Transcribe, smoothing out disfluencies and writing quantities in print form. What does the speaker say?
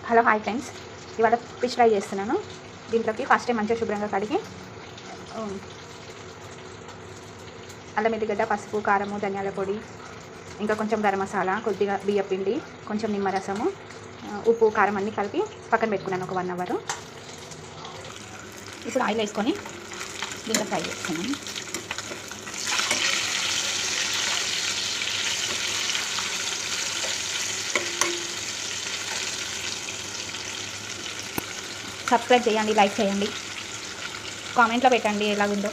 Hello hi friends, ఇవాళ fish fry చేస్తున్నాను. దీంట్లోకి ఫస్ట్ టైం మంచిగా శుభ్రంగా కడిగి అల్లం ఎల్లిగడ్డ, పసుపు, కారము, ధనియాల పొడి, ఇంకా కొంచెం గరం మసాలా, కొద్దిగా బియ్యం పిండి, కొంచెం నిమ్మరసము, ఉప్పు, కారం అన్నీ కలిపి పక్కన పెట్టుకున్నాను ఒక 1 అవర్. ఇప్పుడు ఆయిల్ వేసుకొని దీంట్లో ఫ్రై చేస్తున్నాను. సబ్స్క్రైబ్ చేయండి, లైక్ చేయండి, కామెంట్లో పెట్టండి ఎలాగుందో.